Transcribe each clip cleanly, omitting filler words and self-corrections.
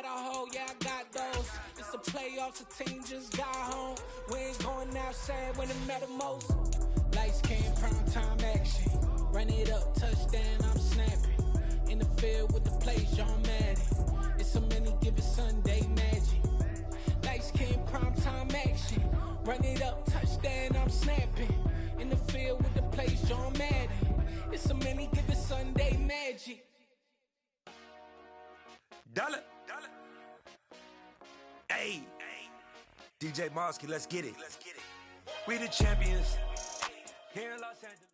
a hoe, yeah, I got those. It's the playoffs, the team just got home. We ain't going outside when it matter most. Lights came, prime time action. Run it up, touchdown, I'm snapping. In the field with the plays, John Madden. It's so many, give it Sunday magic. Lights came, prime time action. Run it up, touchdown, I'm snapping. In the field with the plays, John Madden. It's so many, give it Sunday magic. Dollar. Hey, DJ Mosky, let's get it. We the champions here in Los Angeles.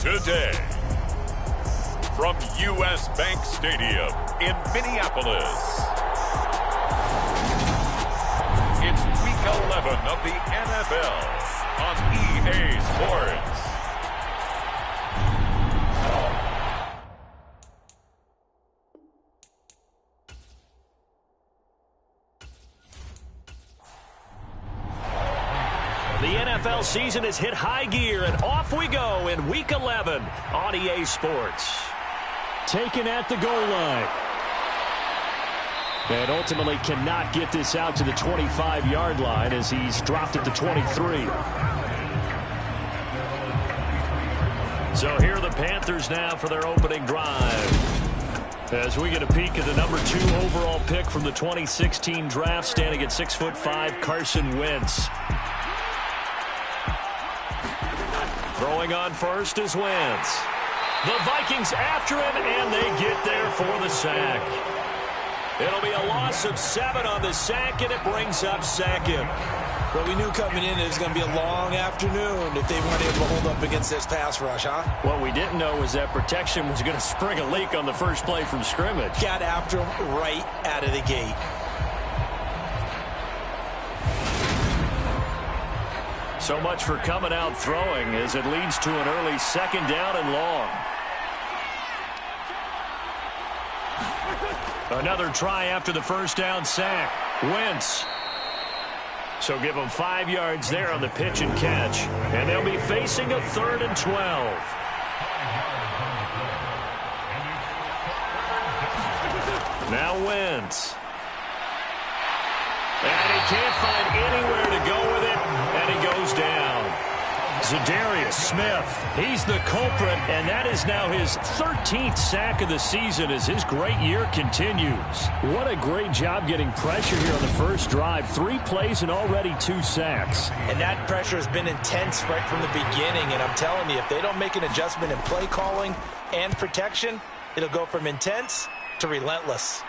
Today, from U.S. Bank Stadium in Minneapolis, it's Week 11 of the NFL on EA Sports. The NFL season has hit high gear, and off we go in Week 11 on EA Sports. Taken at the goal line. And ultimately cannot get this out to the 25-yard line as he's dropped at the 23. So here are the Panthers now for their opening drive. As we get a peek at the number 2 overall pick from the 2016 draft, standing at 6'5", Carson Wentz. Throwing on first is Wentz. The Vikings after him, and they get there for the sack. It'll be a loss of 7 on the sack, and it brings up second. Well, we knew coming in it was going to be a long afternoon if they weren't able to hold up against this pass rush, huh? What we didn't know was that protection was going to spring a leak on the first play from scrimmage. Got after him right out of the gate. So much for coming out throwing as it leads to an early second down and long. Another try after the first down sack. Wentz. So give them 5 yards there on the pitch and catch. And they'll be facing a 3rd and 12. Now Wentz. And he can't find anywhere to go with it, and he goes down. Za'Darius Smith, he's the culprit, and that is now his 13th sack of the season as his great year continues. What a great job getting pressure here on the first drive. 3 plays and already 2 sacks. And that pressure has been intense right from the beginning, and I'm telling you, if they don't make an adjustment in play calling and protection, it'll go from intense to relentless.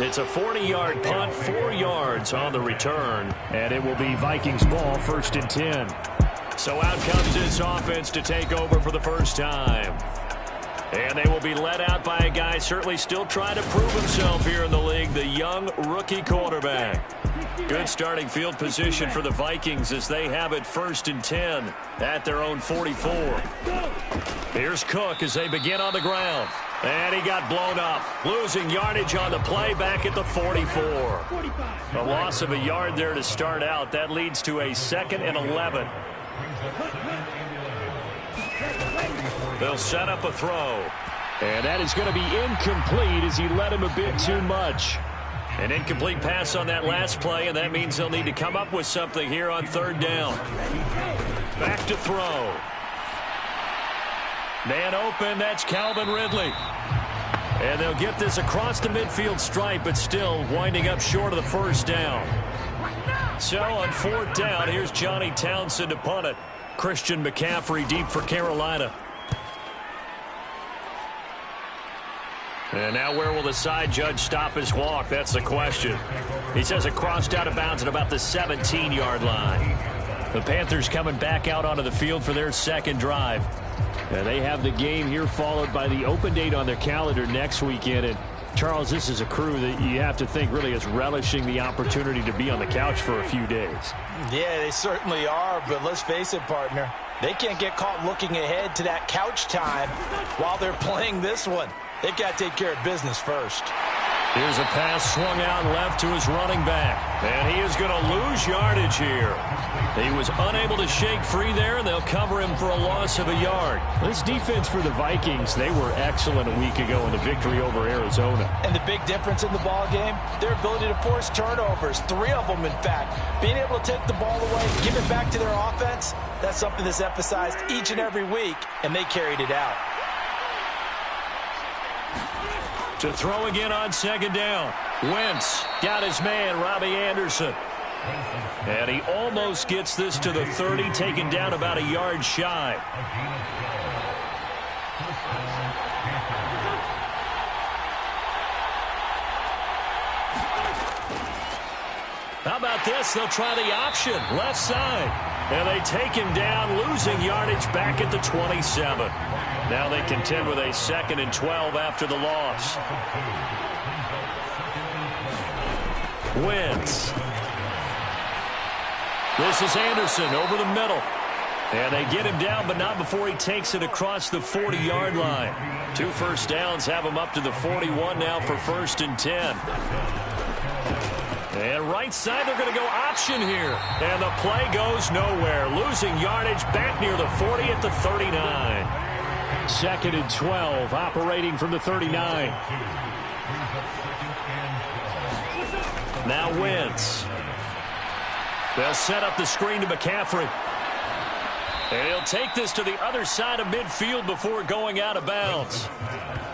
It's a 40-yard punt, 4 yards on the return, and it will be Vikings ball, 1st and 10. So out comes this offense to take over for the first time. And they will be led out by a guy certainly still trying to prove himself here in the league, the young rookie quarterback. Good starting field position for the Vikings as they have it 1st and 10 at their own 44. Here's Cook as they begin on the ground. And he got blown up, losing yardage on the play back at the 44. A loss of a yard there to start out. That leads to a 2nd and 11. They'll set up a throw. And that is going to be incomplete as he led him a bit too much. An incomplete pass on that last play, and that means they'll need to come up with something here on 3rd down. Back to throw. Man open, that's Calvin Ridley. And they'll get this across the midfield stripe, but still winding up short of the first down. So on 4th down, here's Johnny Townsend to punt it. Christian McCaffrey deep for Carolina. And now where will the side judge stop his walk? That's the question. He says it crossed out of bounds at about the 17-yard line. The Panthers coming back out onto the field for their 2nd drive. And they have the game here followed by the open date on their calendar next weekend. And Charles, this is a crew that you have to think really is relishing the opportunity to be on the couch for a few days. Yeah, they certainly are, but let's face it, partner. They can't get caught looking ahead to that couch time while they're playing this one. They've got to take care of business first. Here's a pass swung out left to his running back. And he is going to lose yardage here. He was unable to shake free there, and they'll cover him for a loss of a yard. This defense for the Vikings, they were excellent a week ago in the victory over Arizona. And the big difference in the ball game, their ability to force turnovers, 3 of them in fact. Being able to take the ball away, give it back to their offense, that's something that's emphasized each and every week, and they carried it out. To throw again on second down. Wentz got his man, Robbie Anderson. And he almost gets this to the 30, taken down about a yard shy. How about this? They'll try the option, left side. And they take him down, losing yardage back at the 27. Now they contend with a 2nd and 12 after the loss. Wentz. This is Anderson over the middle. And they get him down, but not before he takes it across the 40-yard line. 2 first downs have him up to the 41 now for 1st and 10. And right side, they're going to go option here. And the play goes nowhere. Losing yardage back near the 40 at the 39. 2nd and 12, operating from the 39. Now Wentz. They'll set up the screen to McCaffrey. And he'll take this to the other side of midfield before going out of bounds.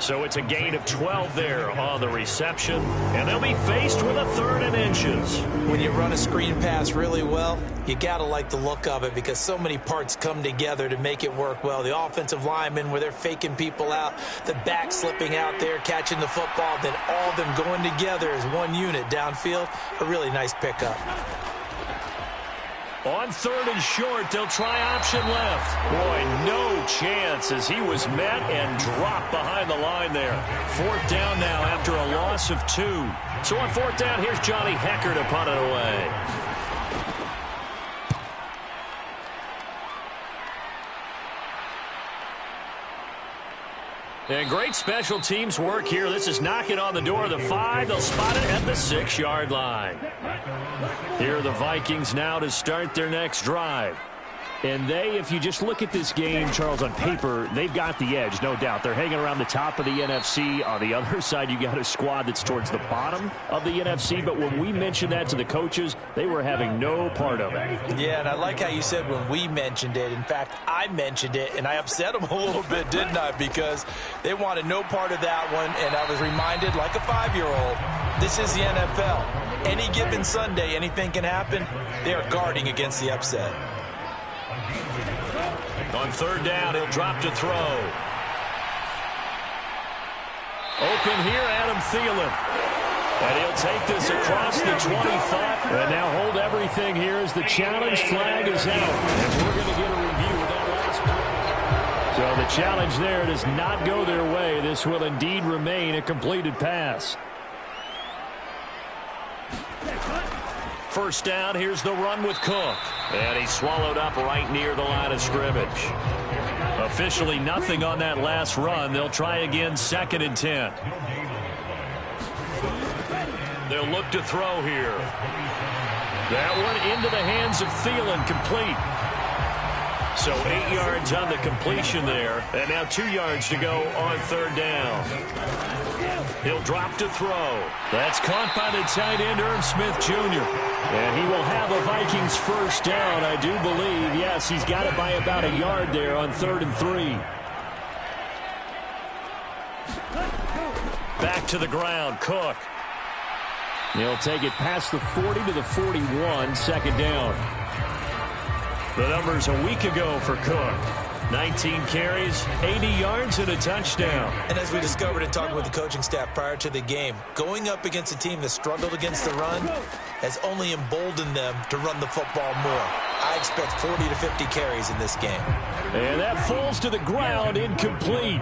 So it's a gain of 12 there on the reception. And they'll be faced with a 3rd and inches. When you run a screen pass really well, you got to like the look of it because so many parts come together to make it work well. The offensive linemen, where they're faking people out, the back slipping out there, catching the football, then all of them going together as one unit downfield. A really nice pickup. On 3rd and short, they'll try option left. Boy, no chance as he was met and dropped behind the line there. 4th down now after a loss of 2. So on 4th down, here's Johnny Hecker to punt it away. And great special teams work here. This is knocking on the door of the 5. They'll spot it at the 6-yard line. Here are the Vikings now to start their next drive. And if you just look at this game, Charles, on paper, they've got the edge, no doubt. They're hanging around the top of the NFC. On the other side, you got a squad that's towards the bottom of the NFC. But when we mentioned that to the coaches, they were having no part of it. Yeah, and I like how you said when we mentioned it. In fact, I mentioned it, and I upset them a little bit, didn't I? Because they wanted no part of that one, and I was reminded, like a 5-year-old, this is the NFL. Any given Sunday, anything can happen. They are guarding against the upset. On 3rd down, he'll drop to throw. Open here, Adam Thielen. And he'll take this across the 25. And now hold everything here as the challenge flag is out. And we're going to get a review of that last play. So the challenge there does not go their way. This will indeed remain a completed pass. 1st down, here's the run with Cook. And he's swallowed up right near the line of scrimmage. Officially nothing on that last run. They'll try again, 2nd and 10. They'll look to throw here. That one into the hands of Thielen, complete. So 8 yards on the completion there. And now 2 yards to go on 3rd down. He'll drop to throw. That's caught by the tight end, Irv Smith Jr. And he will have a Vikings 1st down, I do believe. Yes, he's got it by about a yard there on 3rd and 3. Back to the ground, Cook. He'll take it past the 40 to the 41, 2nd down. The numbers a week ago for Cook. 19 carries, 80 yards, and a touchdown. And as we discovered in talking with the coaching staff prior to the game, going up against a team that struggled against the run has only emboldened them to run the football more. I expect 40 to 50 carries in this game. And that falls to the ground, incomplete.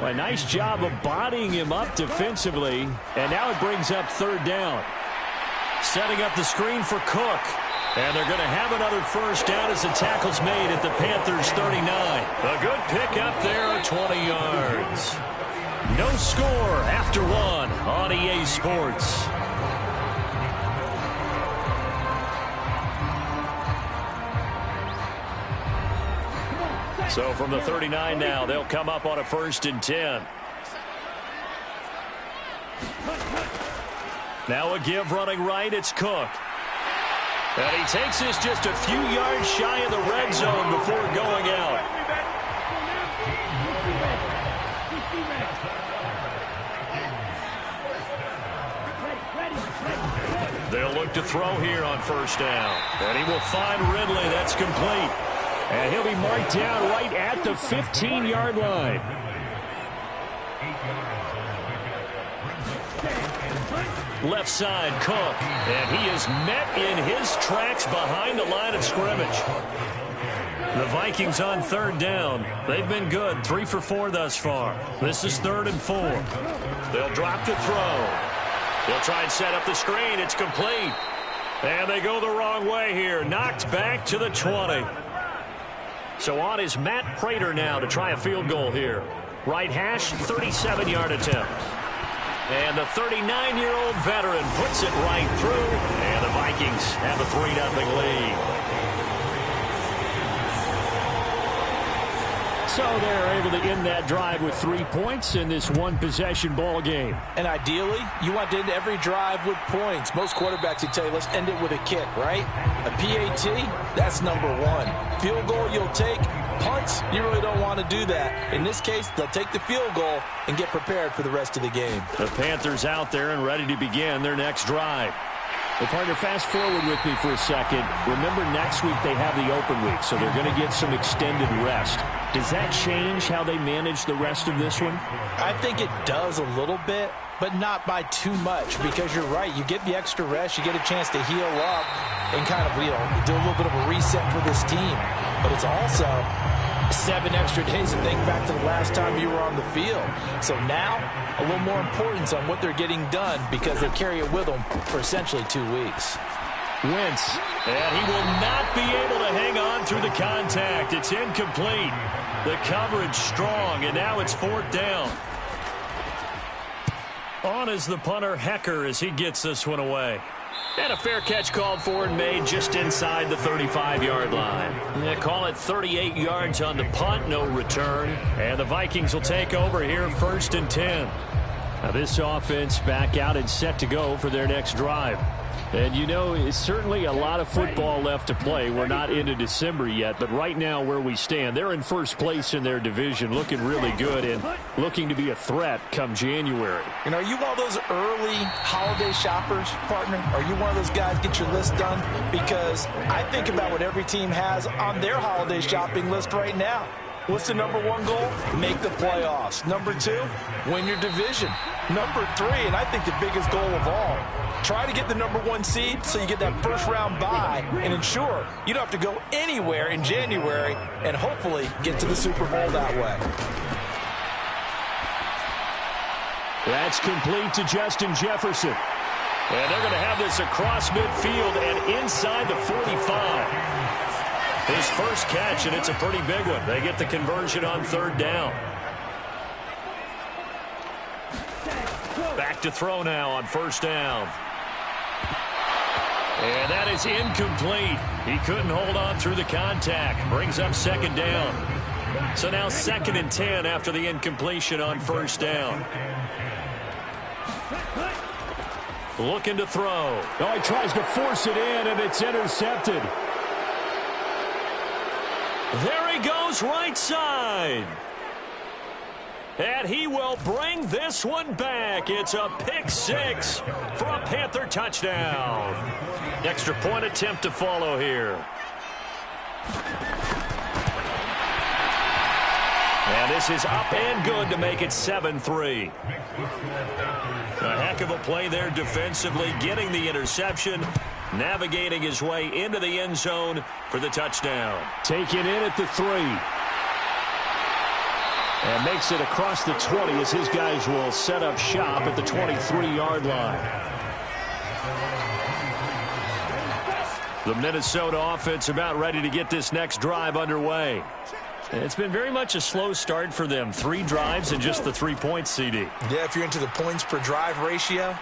A nice job of bodying him up defensively. And now it brings up 3rd down. Setting up the screen for Cook. And they're going to have another 1st down as the tackle's made at the Panthers' 39. A good pickup there, 20 yards. No score after 1 on EA Sports. So from the 39 now, they'll come up on a 1st and 10. Now a give running right, it's Cook. And he takes this just a few yards shy of the red zone before going out. They'll look to throw here on 1st down. And he will find Ridley. That's complete. And he'll be marked down right at the 15-yard line. Left side, Cook. And he is met in his tracks behind the line of scrimmage. The Vikings on 3rd down. They've been good. 3 for 4 thus far. This is 3rd and 4. They'll drop to throw. They'll try and set up the screen. It's complete. And they go the wrong way here. Knocked back to the 20. So on is Matt Prater now to try a field goal here. Right hash, 37-yard attempt. And the 39-year-old veteran puts it right through. And the Vikings have a 3-0 lead. So they're able to end that drive with 3 points in this one-possession ball game. And ideally, you want to end every drive with points. Most quarterbacks would tell you, let's end it with a kick, right? A PAT, that's number 1. Field goal you'll take. Punts, you really don't want to do that. In this case, they'll take the field goal and get prepared for the rest of the game. The Panthers out there and ready to begin their next drive. Well, partner, fast forward with me for a second. Remember, next week they have the open week, so they're going to get some extended rest. Does that change how they manage the rest of this one? I think it does a little bit, but not by too much, because you're right. You get the extra rest. You get a chance to heal up and kind of, do a little bit of a reset for this team. But it's also 7 extra days to think back to the last time you were on the field. So now, a little more importance on what they're getting done because they carry it with them for essentially 2 weeks. Wentz, and he will not be able to hang on through the contact. It's incomplete. The coverage strong, and now it's 4th down. On is the punter, Hecker, as he gets this one away. And a fair catch called for and made just inside the 35-yard line. They call it 38 yards on the punt, no return. And the Vikings will take over here 1st and 10. Now this offense back out and set to go for their next drive. And it's certainly a lot of football left to play. We're not into December yet, but right now where we stand, they're in 1st place in their division, looking really good and looking to be a threat come January. Are you one of those early holiday shoppers, partner? Are you one of those guys get your list done? Because I think about what every team has on their holiday shopping list right now. What's the number 1 goal? Make the playoffs. Number 2, win your division. Number 3, and I think the biggest goal of all, try to get the number 1 seed so you get that 1st round bye and ensure you don't have to go anywhere in January and hopefully get to the Super Bowl that way. That's complete to Justin Jefferson. And they're going to have this across midfield and inside the 45. His first catch, and it's a pretty big one. They get the conversion on 3rd down. Back to throw now on 1st down. And that is incomplete. He couldn't hold on through the contact. Brings up 2nd down. So now 2nd and 10 after the incompletion on 1st down. Looking to throw. Oh, he tries to force it in, and it's intercepted. There he goes right side. And he will bring this one back. It's a pick 6 for a Panther touchdown. Extra point attempt to follow here. And this is up and good to make it 7-3. A heck of a play there defensively, getting the interception, navigating his way into the end zone for the touchdown. Taken in at the 3. And makes it across the 20 as his guys will set up shop at the 23-yard line. The Minnesota offense about ready to get this next drive underway. It's been very much a slow start for them. 3 drives and just the 3 points, CD. Yeah, if you're into the points per drive ratio,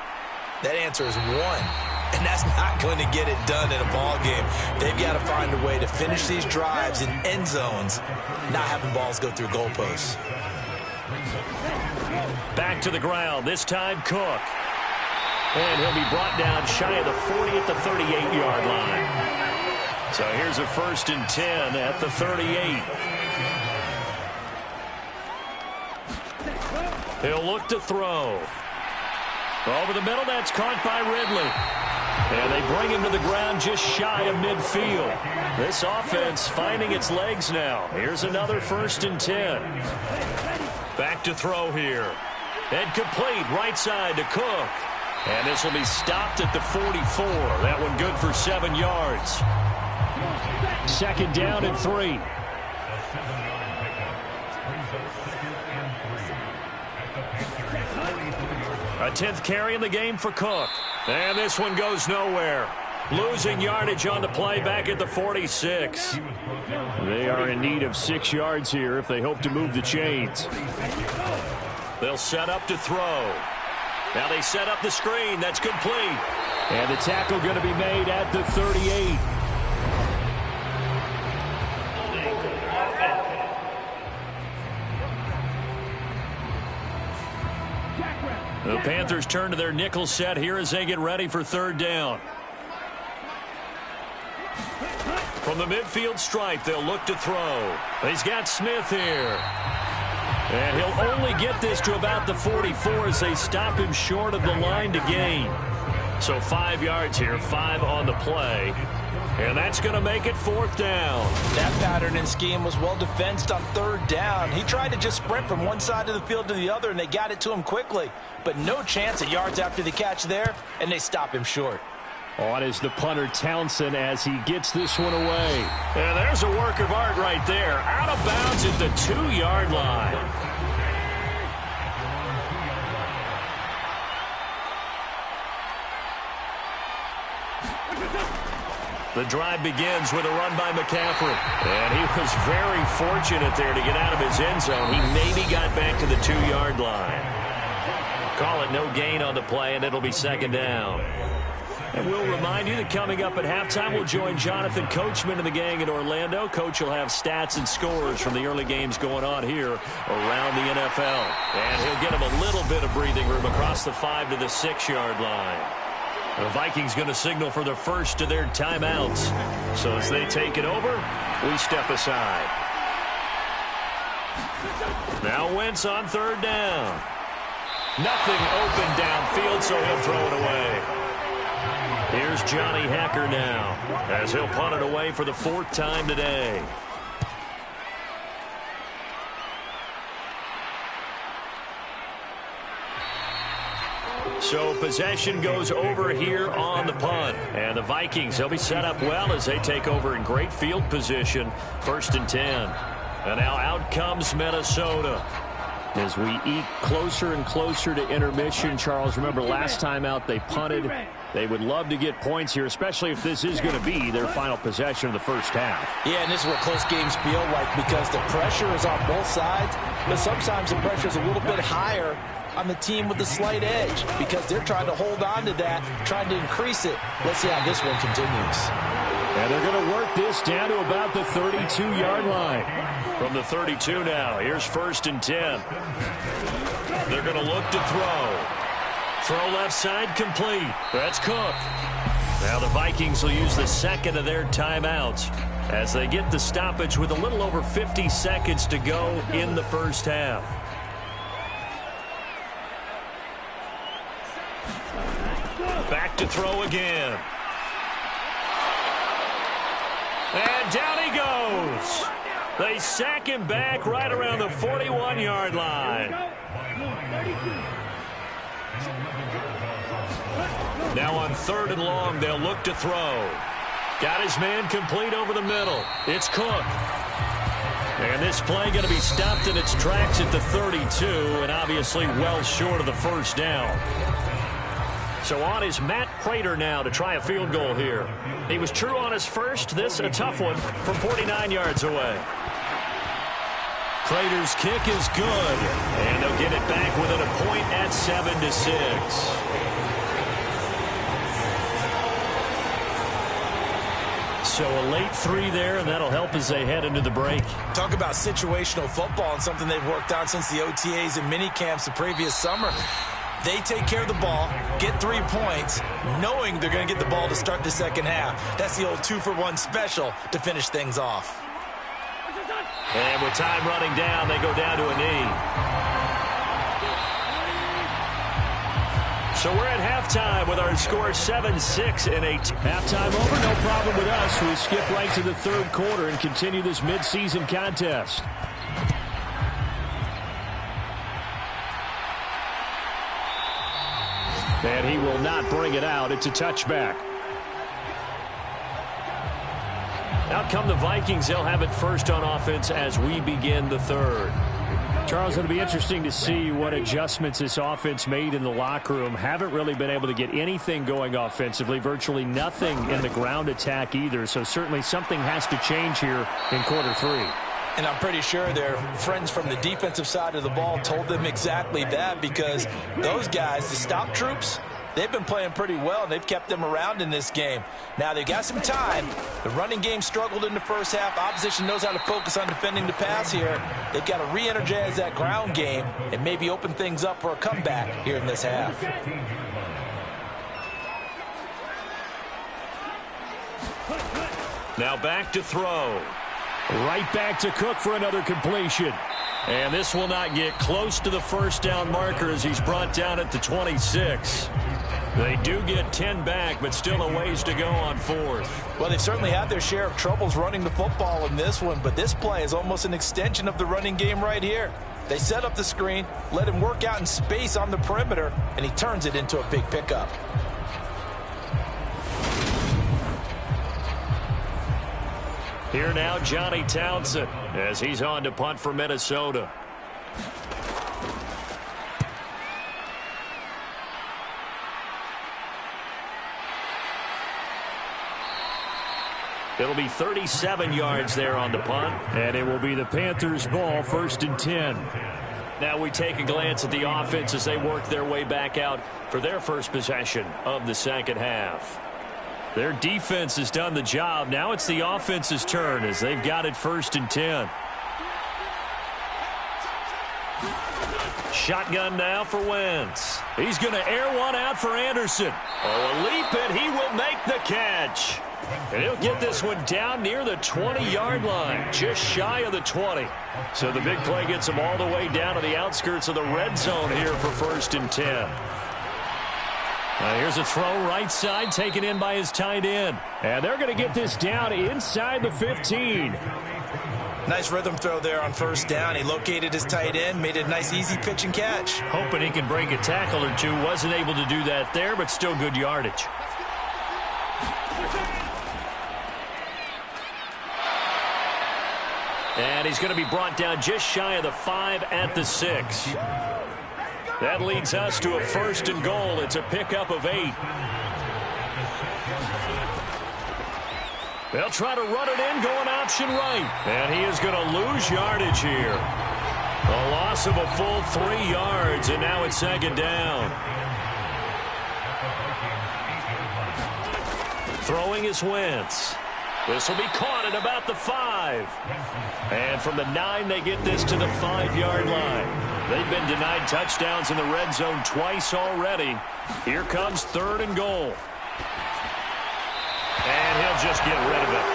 that answer is 1. and that's not going to get it done in a ball game. They've got to find a way to finish these drives in end zones, not having balls go through goalposts. Back to the ground, this time Cook. And he'll be brought down shy of the 40 at the 38-yard line. So here's a 1st and 10 at the 38. He'll look to throw. Over the middle, that's caught by Ridley. And they bring him to the ground just shy of midfield. This offense finding its legs now. Here's another 1st and 10. Back to throw here. And complete right side to Cook. And this will be stopped at the 44. That one good for 7 yards. 2nd down and 3. A 10th carry in the game for Cook. And this one goes nowhere. Losing yardage on the play back at the 46. They are in need of 6 yards here if they hope to move the chains. They'll set up to throw. Now they set up the screen. That's complete. And the tackle going to be made at the 38. The Panthers turn to their nickel set here as they get ready for 3rd down. From the midfield stripe, they'll look to throw. He's got Smith here. And he'll only get this to about the 44 as they stop him short of the line to gain. So 5 yards here, 5 on the play. And that's going to make it 4th down. That pattern and scheme was well defensed on 3rd down. He tried to just sprint from one side of the field to the other, and they got it to him quickly. But no chance at yards after the catch there, and they stop him short. On is the punter Townsend as he gets this one away. And there's a work of art right there. Out of bounds at the 2-yard line. The drive begins with a run by McCaffrey. And he was very fortunate there to get out of his end zone. He maybe got back to the 2-yard line. Call it no gain on the play, and it'll be 2nd down. And we'll remind you that coming up at halftime, we'll join Jonathan Coachman and the gang in Orlando. Coach will have stats and scores from the early games going on here around the NFL. And he'll get him a little bit of breathing room across the 5 to the 6-yard line. The Vikings going to signal for the first of their timeouts. So as they take it over, we step aside. Now Wentz on 3rd down. Nothing open downfield, so he'll throw it away. Here's Johnny Hacker now as he'll punt it away for the 4th time today. So possession goes over here on the punt. And the Vikings, they'll be set up well as they take over in great field position. 1st and 10. And now out comes Minnesota. As we eke closer and closer to intermission, Charles, remember last time out they punted. They would love to get points here, especially if this is going to be their final possession of the first half. Yeah, and this is what close games feel like because the pressure is on both sides, but sometimes the pressure is a little bit higher on the team with the slight edge because they're trying to hold on to that, trying to increase it. Let's see how this one continues. And they're going to work this down to about the 32-yard line. From the 32 now, here's 1st and 10. They're going to look to throw. Throw left side complete. That's Cook. Now the Vikings will use the 2nd of their timeouts as they get the stoppage with a little over 50 seconds to go in the first half. Back to throw again. And down he goes. They sack him back right around the 41-yard line. Now on 3rd and long, they'll look to throw. Got his man complete over the middle. It's Cook. And this play going to be stopped in its tracks at the 32, and obviously well short of the first down. So on is Matt Prater now to try a field goal here. He was true on his first. This a tough one from 49 yards away. Prater's kick is good. And they'll get it back within a point at 7-6. So a late 3 there, and that'll help as they head into the break. Talk about situational football and something they've worked on since the OTAs and mini camps the previous summer. They take care of the ball, get 3 points, knowing they're going to get the ball to start the second half. That's the old 2-for-1 special to finish things off. And with time running down, they go down to a knee. So we're at halftime with our score 7-6 and 8. Halftime over, no problem with us. We skip right to the third quarter and continue this midseason contest. And he will not bring it out. It's a touchback. Out come the Vikings. They'll have it first on offense as we begin the third. Charles, it'll be interesting to see what adjustments this offense made in the locker room. Haven't really been able to get anything going offensively, virtually nothing in the ground attack either. So certainly something has to change here in quarter 3. And I'm pretty sure their friends from the defensive side of the ball told them exactly that, because those guys, the stop troops, they've been playing pretty well, and they've kept them around in this game. Now, they've got some time. The running game struggled in the first half. Opposition knows how to focus on defending the pass here. They've got to re-energize that ground game and maybe open things up for a comeback here in this half. Now back to throw. Right back to Cook for another completion. And this will not get close to the first down marker as he's brought down at the 26. They do get 10 back, but still a ways to go on fourth. Well, they've certainly had their share of troubles running the football in this one, but this play is almost an extension of the running game right here. They set up the screen, let him work out in space on the perimeter, and he turns it into a big pickup. Here now, Johnny Townsend, as he's on to punt for Minnesota. It'll be 37 yards there on the punt, and it will be the Panthers' ball, 1st and 10. Now we take a glance at the offense as they work their way back out for their first possession of the second half. Their defense has done the job. Now it's the offense's turn as they've got it 1st and 10. Shotgun now for Wentz. He's going to air one out for Anderson. Oh, a leap, and he will make the catch. And he'll get this one down near the 20-yard line, just shy of the 20. So the big play gets him all the way down to the outskirts of the red zone here for 1st and 10. Here's a throw right side, taken in by his tight end. And they're going to get this down inside the 15. Nice rhythm throw there on 1st down. He located his tight end, made a nice easy pitch and catch. Hoping he can break a tackle or two. Wasn't able to do that there, but still good yardage. And he's going to be brought down just shy of the 5 at the 6. That leads us to a 1st and goal. It's a pickup of 8. They'll try to run it in, going option right. And he is going to lose yardage here. A loss of a full 3 yards, and now it's 2nd down. Throwing is Wentz. This will be caught at about the 5. And from the 9, they get this to the 5-yard line. They've been denied touchdowns in the red zone twice already. Here comes 3rd and goal. And he'll just get rid of it.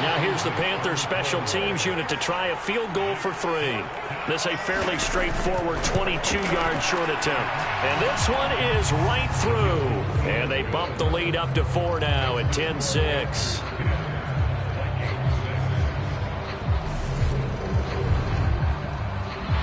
Now here's the Panthers special teams unit to try a field goal for 3. This a fairly straightforward 22-yard short attempt. And this one is right through. And they bump the lead up to 4 now at 10-6.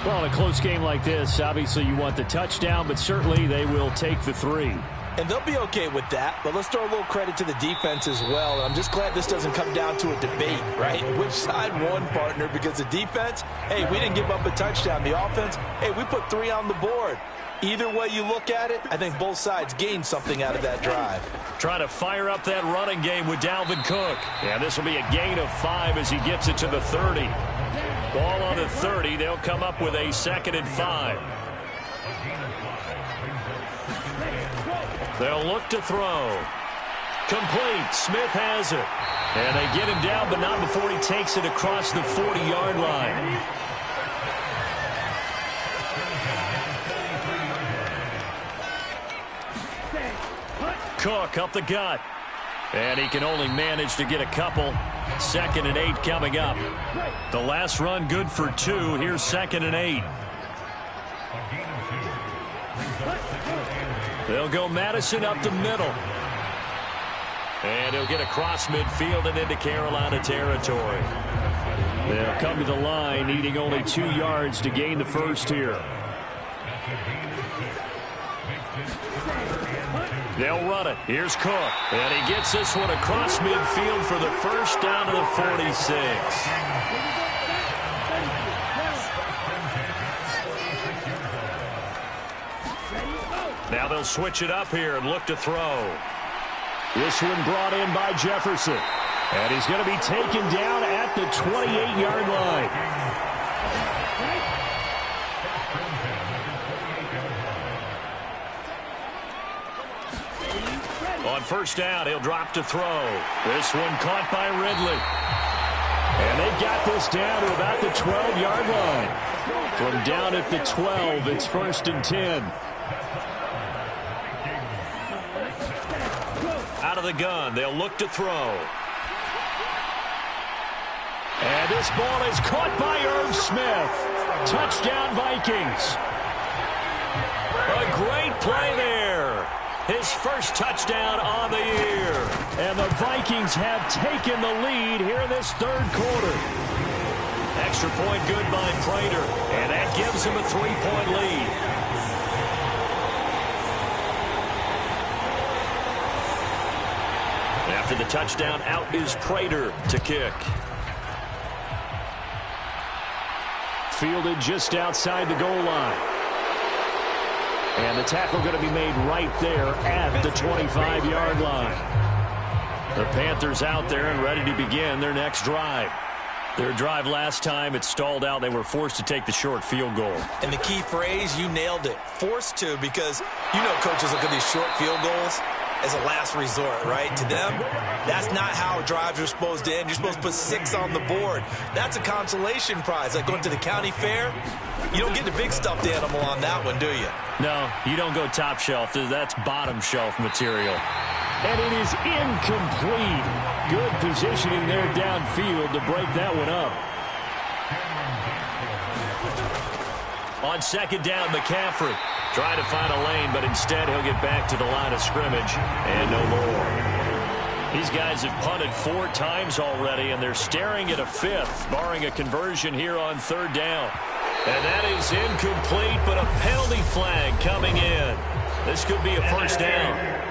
Well, in a close game like this, obviously you want the touchdown, but certainly they will take the 3. And they'll be okay with that, but let's throw a little credit to the defense as well. I'm just glad this doesn't come down to a debate, right? Which side won, partner? Because the defense, hey, we didn't give up a touchdown. The offense, hey, we put 3 on the board. Either way you look at it, I think both sides gained something out of that drive. Trying to fire up that running game with Dalvin Cook. Yeah, this will be a gain of 5 as he gets it to the 30. Ball on the 30. They'll come up with a 2nd and 5. They'll look to throw. Complete. Smith has it. And they get him down, but not before he takes it across the 40-yard line. Cook up the gut. And he can only manage to get a couple. 2nd and 8 coming up. The last run good for 2. Here's 2nd and 8. They'll go Madison up the middle. And he'll get across midfield and into Carolina territory. They'll come to the line, needing only 2 yards to gain the first here. They'll run it. Here's Cook. And he gets this one across midfield for the first down to the 46. Now they'll switch it up here and look to throw. This one brought in by Jefferson. And he's going to be taken down at the 28-yard line. On first down, he'll drop to throw. This one caught by Ridley. And they've got this down to about the 12-yard line. From down at the 12, it's 1st and 10. Out of the gun, they'll look to throw. And this ball is caught by Irv Smith. Touchdown, Vikings. A great play there. His first touchdown on the year. And the Vikings have taken the lead here in this 3rd quarter. Extra point good by Prater. And that gives him a 3-point lead. After the touchdown, out is Prater to kick. Fielded just outside the goal line. And the tackle going to be made right there at the 25-yard line. The Panthers out there and ready to begin their next drive. Their drive last time, it stalled out. They were forced to take the short field goal. And the key phrase, you nailed it. Forced to, because you know coaches look at these short field goals as a last resort, right? To them, that's not how drives are supposed to end. You're supposed to put 6 on the board. That's a consolation prize. Like going to the county fair, you don't get the big stuffed animal on that one, do you? No, you don't go top shelf. That's bottom shelf material. And it is incomplete. Good positioning there downfield to break that one up. On 2nd down, McCaffrey trying to find a lane, but instead he'll get back to the line of scrimmage and no more. These guys have punted 4 times already, and they're staring at a 5th, barring a conversion here on 3rd down. And that is incomplete, but a penalty flag coming in. This could be a first down.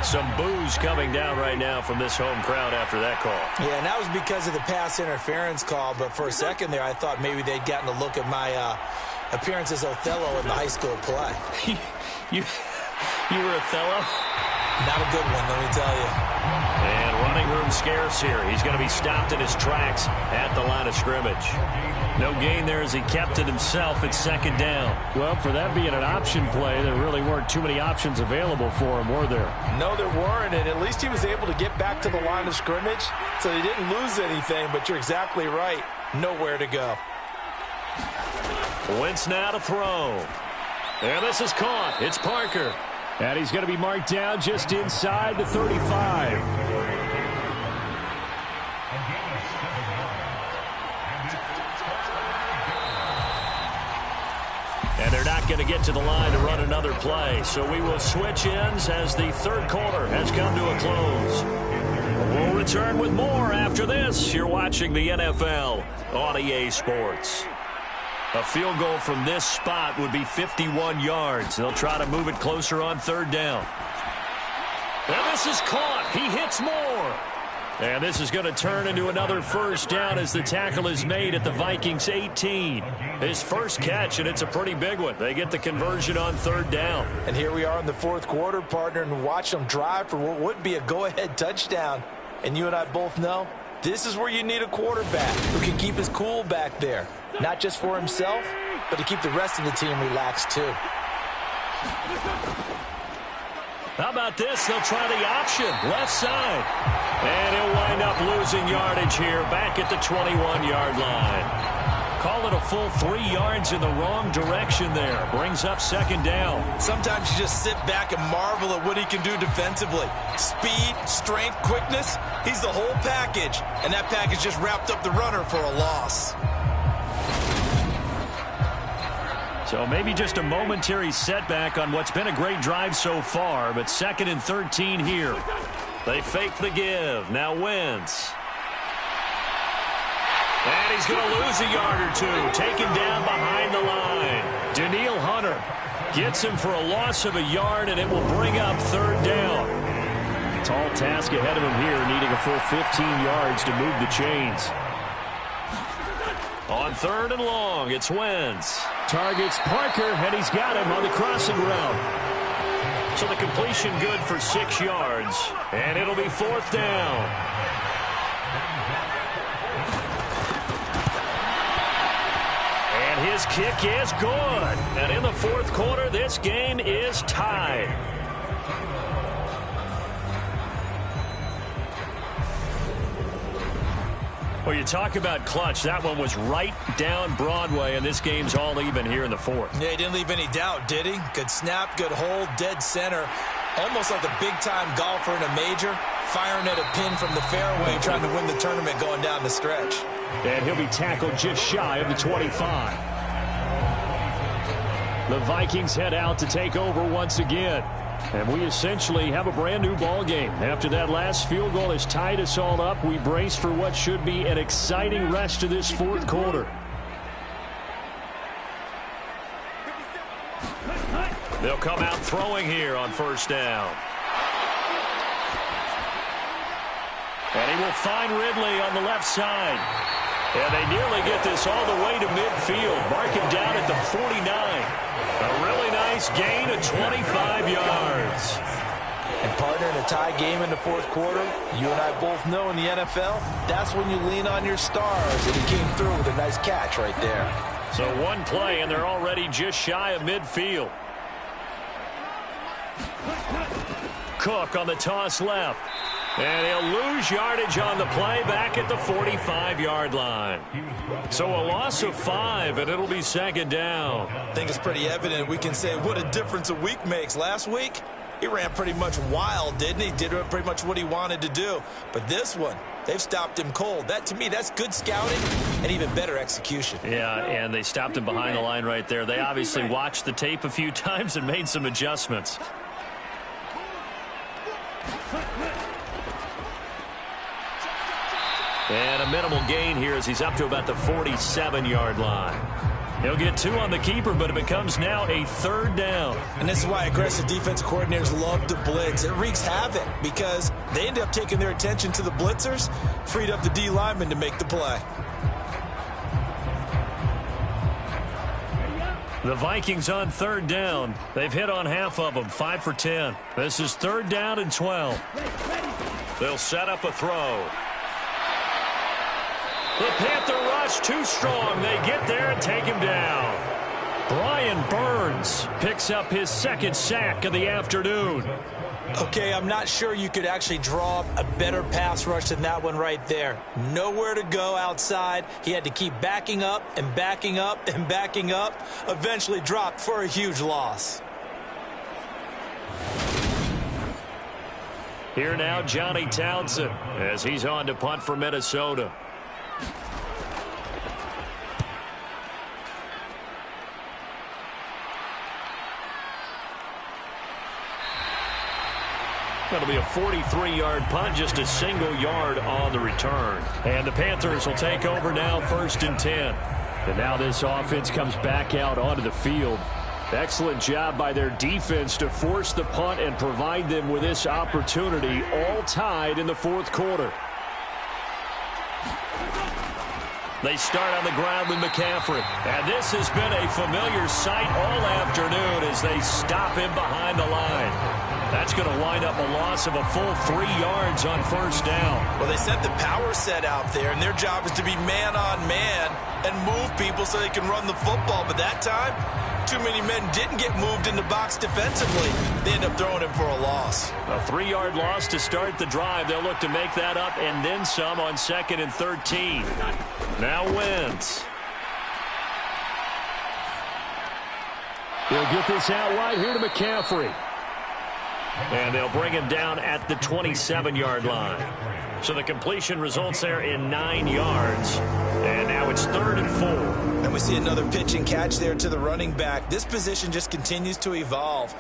Some boos coming down right now from this home crowd after that call. Yeah, and that was because of the pass interference call, but for a second there I thought maybe they'd gotten a look at my appearance as Othello in the high school play. You were Othello? Not a good one, let me tell you. And running room scarce here. He's going to be stopped in his tracks at the line of scrimmage. No gain there as he kept it himself at 2nd down. Well, for that being an option play, there really weren't too many options available for him, were there? No, there weren't, and at least he was able to get back to the line of scrimmage, so he didn't lose anything, but you're exactly right. Nowhere to go. Wentz now to throw. And this is caught. It's Parker. And he's going to be marked down just inside the 35. And they're not going to get to the line to run another play. So we will switch ends as the 3rd quarter has come to a close. We'll return with more after this. You're watching the NFL on EA Sports. A field goal from this spot would be 51 yards. They'll try to move it closer on 3rd down. And this is caught. He hits more. And this is going to turn into another first down as the tackle is made at the Vikings 18. His first catch, and it's a pretty big one. They get the conversion on 3rd down. And here we are in the 4th quarter, partner, and watch them drive for what would be a go-ahead touchdown. And you and I both know this is where you need a quarterback who can keep his cool back there. Not just for himself, but to keep the rest of the team relaxed too. How about this? They'll try the option, left side. And he'll wind up losing yardage here back at the 21-yard line. Call it a full 3 yards in the wrong direction there. Brings up second down. Sometimes you just sit back and marvel at what he can do defensively. Speed, strength, quickness. He's the whole package. And that package just wrapped up the runner for a loss. So maybe just a momentary setback on what's been a great drive so far. But 2nd and 13 here. They fake the give. Now Wentz. And he's going to lose a yard or two. Taken down behind the line. Danielle Hunter gets him for a loss of a yard, and it will bring up 3rd down. Tall task ahead of him here, needing a full 15 yards to move the chains. On 3rd and long, it's Wentz. Targets Parker, and he's got him on the crossing route. So the completion good for 6 yards, and it'll be 4th down. His kick is good. And in the 4th quarter, this game is tied. Well, you talk about clutch. That one was right down Broadway, and this game's all even here in the 4th. Yeah, he didn't leave any doubt, did he? Good snap, good hold, dead center. Almost like a big-time golfer in a major, firing at a pin from the fairway, trying to win the tournament going down the stretch. And he'll be tackled just shy of the 25. The Vikings head out to take over once again. And we essentially have a brand new ball game. After that last field goal has tied us all up, we brace for what should be an exciting rest of this 4th quarter. They'll come out throwing here on 1st down. And he will find Ridley on the left side. And they nearly get this all the way to midfield. Mark him down at the 49. A really nice gain of 25 yards. And partner, in a tie game in the 4th quarter, you and I both know in the NFL, that's when you lean on your stars. And he came through with a nice catch right there. So one play, and they're already just shy of midfield. Cook on the toss left. And he'll lose yardage on the play back at the 45-yard line. So a loss of 5, and it'll be 2nd down. I think it's pretty evident. We can say what a difference a week makes. Last week, he ran pretty much wild, didn't he? Did pretty much what he wanted to do. But this one, they've stopped him cold. That, to me, that's good scouting and even better execution. Yeah, and they stopped him behind the line right there. They obviously watched the tape a few times and made some adjustments. And a minimal gain here as he's up to about the 47-yard line. He'll get 2 on the keeper, but it becomes now a 3rd down. And this is why aggressive defensive coordinators love to blitz. It wreaks havoc because they end up taking their attention to the blitzers, freed up the D lineman to make the play. The Vikings on 3rd down. They've hit on half of them, 5 for 10. This is 3rd down and 12. They'll set up a throw. The Panther rush too strong. They get there and take him down. Brian Burns picks up his 2nd sack of the afternoon. Okay, I'm not sure you could actually draw a better pass rush than that one right there. Nowhere to go outside. He had to keep backing up and backing up and backing up. Eventually dropped for a huge loss. Here now, Johnny Townsend, as he's on to punt for Minnesota. That'll be a 43-yard punt, just a single yard on the return. And the Panthers will take over now, 1st and 10. And now this offense comes back out onto the field. Excellent job by their defense to force the punt and provide them with this opportunity, all tied in the 4th quarter. They start on the ground with McCaffrey. And this has been a familiar sight all afternoon as they stop him behind the line. That's going to wind up a loss of a full 3 yards on 1st down. Well, they sent the power set out there, and their job is to be man-on-man and move people so they can run the football. But that time, too many men didn't get moved in the box defensively. They end up throwing him for a loss. A 3-yard loss to start the drive. They'll look to make that up and then some on 2nd and 13. Now Wentz. They'll get this out wide here to McCaffrey. And they'll bring him down at the 27-yard line. So the completion results there in 9 yards. And now it's 3rd and 4. And we see another pitch and catch there to the running back. This position just continues to evolve.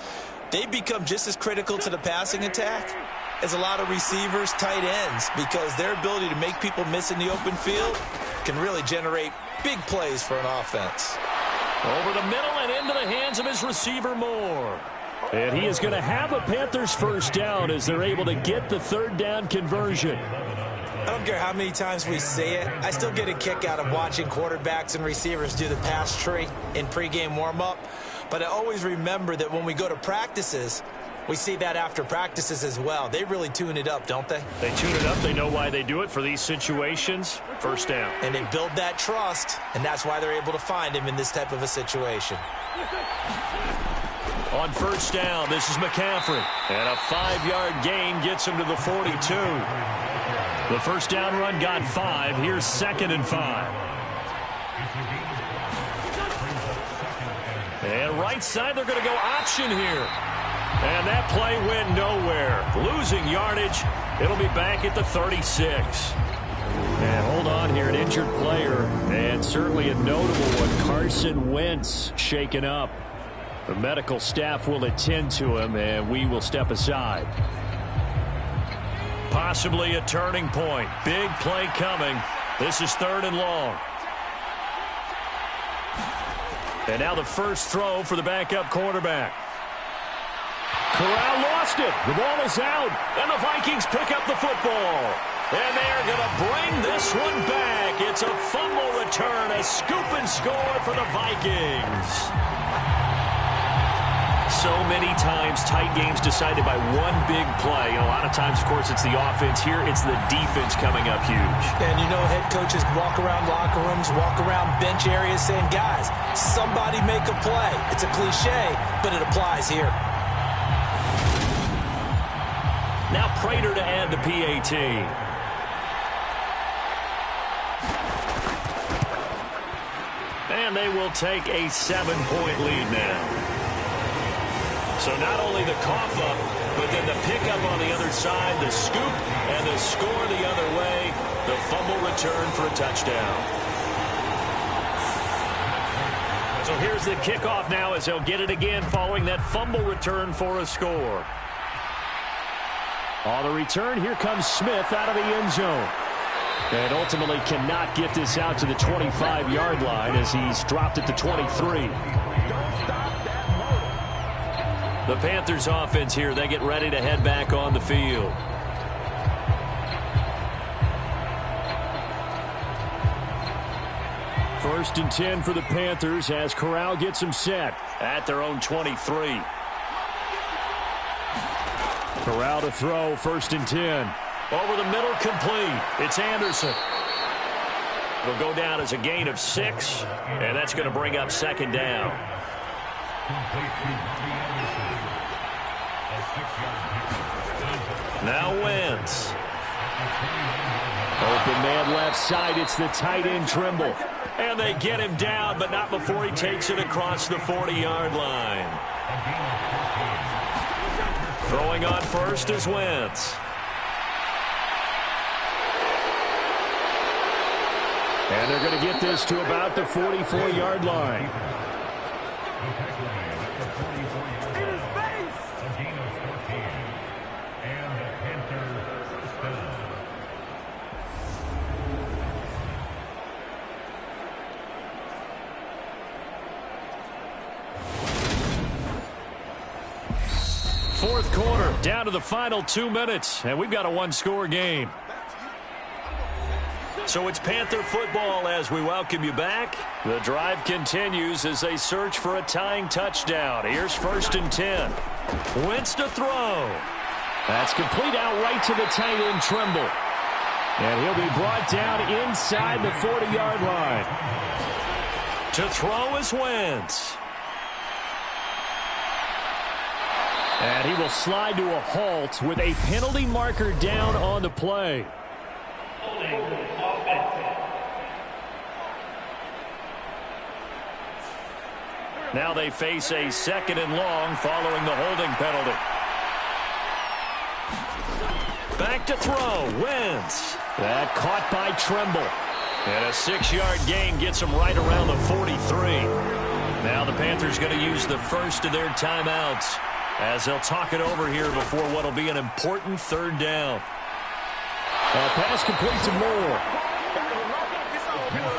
They become just as critical to the passing attack as a lot of receivers, tight ends, because their ability to make people miss in the open field can really generate big plays for an offense. Over the middle and into the hands of his receiver, Moore. And he is going to have a Panthers first down as they're able to get the 3rd down conversion. I don't care how many times we say it, I still get a kick out of watching quarterbacks and receivers do the pass tree in pregame warm-up. But I always remember that when we go to practices, we see that after practices as well. They really tune it up, don't they? They tune it up. They know why they do it for these situations. First down. And they build that trust, and that's why they're able to find him in this type of a situation. On first down, this is McCaffrey. And a 5-yard gain gets him to the 42. The first down run got 5. Here's 2nd and 5. And right side, they're going to go option here. And that play went nowhere. Losing yardage. It'll be back at the 36. And hold on here, an injured player. And certainly a notable one, Carson Wentz, shaken up. The medical staff will attend to him, and we will step aside. Possibly a turning point. Big play coming. This is 3rd and long. And now the first throw for the backup quarterback. Corral lost it. The ball is out, and the Vikings pick up the football. And they're going to bring this one back. It's a fumble return, a scoop and score for the Vikings. So many times, tight games decided by one big play. A lot of times, of course, it's the offense. Here, it's the defense coming up huge. And you know, head coaches walk around locker rooms, walk around bench areas saying, guys, somebody make a play. It's a cliche, but it applies here. Now Prater to add the PAT. And they will take a 7-point lead now. So not only the cough up, but then the pickup on the other side, the scoop, and the score the other way. The fumble return for a touchdown. So here's the kickoff now as they'll get it again following that fumble return for a score. On the return, here comes Smith out of the end zone. And ultimately cannot get this out to the 25-yard line as he's dropped at the 23. The Panthers offense here, they get ready to head back on the field. First and 10 for the Panthers as Corral gets them set at their own 23. Corral to throw, 1st and 10. Over the middle, complete. It's Anderson. It'll go down as a gain of 6, and that's going to bring up 2nd down. Now Wentz. Open man left side. It's the tight end Trimble. And they get him down, but not before he takes it across the 40-yard line. Throwing on first is Wentz. And they're going to get this to about the 44-yard line. Fourth quarter, down to the final 2 minutes, and we've got a one-score game. So it's Panther football as we welcome you back. The drive continues as they search for a tying touchdown. Here's 1st and 10. Wentz to throw. That's complete out right to the tight end Trimble. And he'll be brought down inside the 40-yard line. To throw is Wentz. And he will slide to a halt with a penalty marker down on the play. Now they face a 2nd and long following the holding penalty. Back to throw. Wentz. That caught by Tremble. And a 6-yard gain gets him right around the 43. Now the Panthers going to use the first of their timeouts as they'll talk it over here before what will be an important 3rd down. Pass complete to Moore.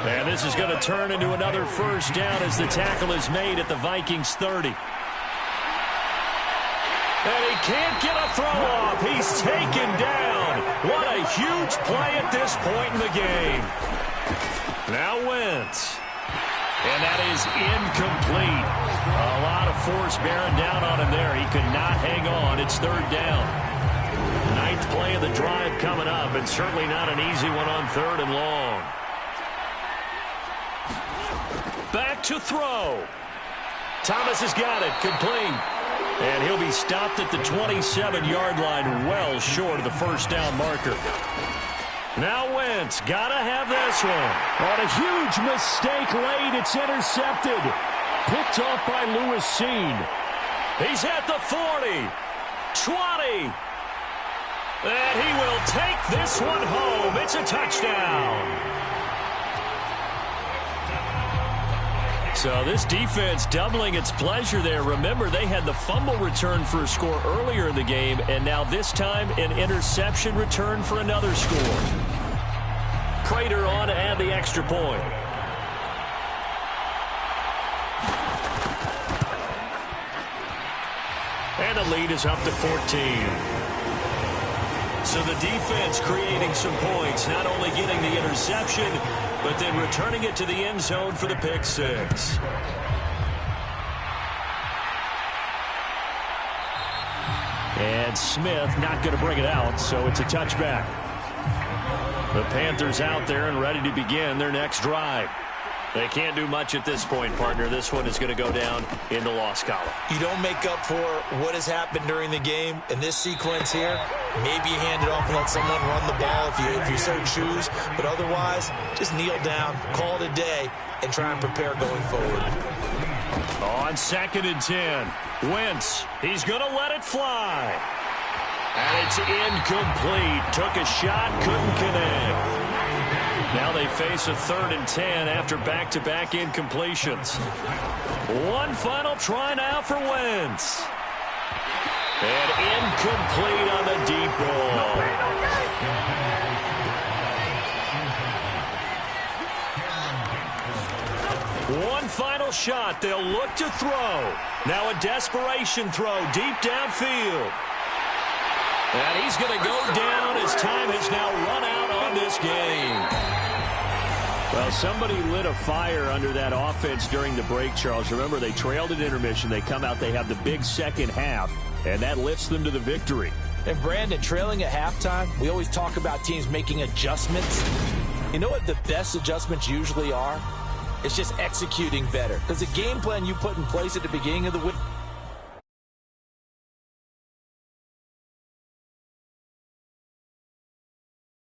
And this is going to turn into another 1st down as the tackle is made at the Vikings 30. And he can't get a throw off. He's taken down. What a huge play at this point in the game. Now Wentz. And that is incomplete. A lot of force bearing down on him there. He could not hang on. It's 3rd down. 9th play of the drive coming up, and certainly not an easy one on 3rd and long. Back to throw. Thomas has got it. Complete. And he'll be stopped at the 27-yard line, well short of the 1st down marker. Now Wentz, gotta have this one. On a huge mistake late, it's intercepted. Picked off by Lewis Seen. He's at the 40, 20. And he will take this one home. It's a touchdown. So this defense doubling its pleasure there. Remember, they had the fumble return for a score earlier in the game, and now this time an interception return for another score. Prater on to add the extra point. And the lead is up to 14. So the defense creating some points, not only getting the interception, but then returning it to the end zone for the pick 6. And Smith not going to bring it out, so it's a touchback. The Panthers out there and ready to begin their next drive. They can't do much at this point, partner. This one is going to go down in the loss column. You don't make up for what has happened during the game. In this sequence here, maybe you hand it off and let someone run the ball if you so choose. But otherwise, just kneel down, call it a day, and try and prepare going forward. On 2nd and 10, Wentz, he's going to let it fly. And it's incomplete. Took a shot, couldn't connect. Now they face a 3rd and 10 after back-to-back incompletions. One final try now for Wentz. And incomplete on the deep ball. One final shot. They'll look to throw. Now a desperation throw deep downfield. And he's going to go down as time has now run out on this game. Well, somebody lit a fire under that offense during the break, Charles. Remember, they trailed at intermission. They come out, they have the big second half, and that lifts them to the victory. And, Brandon, trailing at halftime, we always talk about teams making adjustments. You know what the best adjustments usually are? It's just executing better. Because the game plan you put in place at the beginning of the week